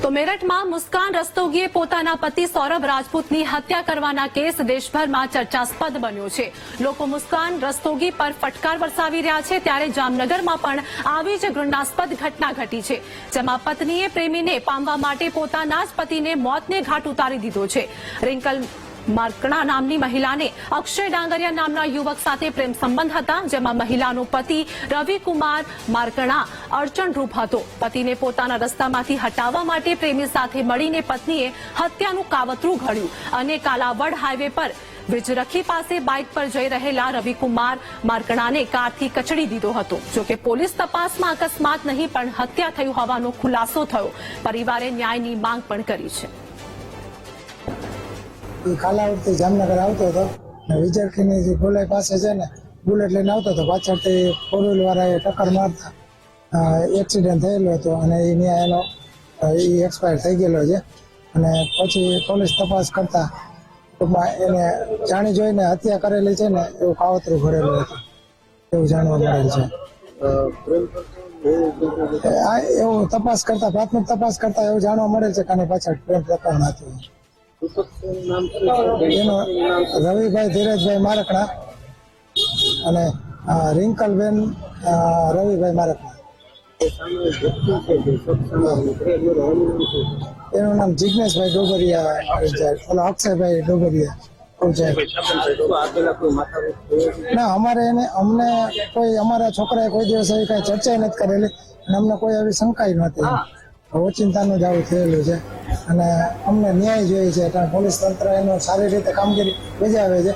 તો મેરઠમાં મુસ્કાન રસ્તોગીએ પોતાના પતિ સૌરભ રાજપૂતની હત્યા કરવાના કેસ દેશભરમાં ચર્ચાસ્પદ બન્યો છે। લોકો મુસ્કાન રસ્તોગી પર ફટકાર વરસાવી રહ્યા છે, ત્યારે જામનગરમાં પણ આવી જ ઘૃણાસ્પદ ઘટના ઘટી છે, જેમાં પત્નીએ પ્રેમીને પામવા માટે પોતાના જ પતિને મોતને ઘાટ ઉતારી દીધો છે। રિંકલ માર્કણા નામની મહિલાને અક્ષય ડાંગરિયા નામના યુવક સાથે પ્રેમ સંબંધ હતા, જેમાં મહિલાનો પતિ રવિકુમાર માર્કણા અડચણરૂપ હતો। પતિને પોતાના રસ્તામાંથી હટાવવા માટે પ્રેમી સાથે મળીને પત્નીએ હત્યાનું કાવતરું ઘડ્યું અને કાલાવડ હાઈવે પર વિજરખી પાસે બાઇક પર જઈ રહેલા રવિકુમાર માર્કણાને કારથી કચડી દીધો હતો। જોકે પોલીસ તપાસમાં અકસ્માત નહીં પણ હત્યા થયું હોવાનો ખુલાસો થયો। પરિવારે ન્યાયની માંગ પણ કરી છે। કાલાવડથી જામનગર આવતો હતો, વિજરખીની જે ગોલાઈ પાસે છે ને બુલેટ લઈને આવતો હતો, પાછળથી ફોર વ્હીલ વાળાએ ટક્કર મારતા એક્સિડન્ટ થયેલો હતો અને એનો એક્સપાયર થઈ ગયેલો છે। અને પછી પોલીસ તપાસ કરતા એને જાણી જોઈને હત્યા કરેલી છે ને એવું કાવતરું ઘડેલું હતું, એવું જાણવા મળેલ છે। એવું તપાસ કરતા, પ્રાથમિક તપાસ કરતા એવું જાણવા મળેલ છે કે આની પાછળ પ્રેમ પ્રકરણ હતું। એનો રવિભાઈ ધીરજભાઈ મારકણા અને રિંકલબેન રવિભાઈ મારકણા। એનું નામ જિજ્ઞેશભાઈ ડોગરિયા, અક્ષયભાઈ ડોગરિયા। ના, અમને કોઈ અમારા છોકરાએ કોઈ દિવસ એવી કઈ ચર્ચા નથી કરેલી અને અમને કોઈ એવી શંકા નહોતી। ઓચિંતાનું જ આવું થયેલું છે અને અમને ન્યાય જોઈએ છે, કારણ પોલીસ તંત્ર એનો સારી રીતે કામગીરી બજાવે છે।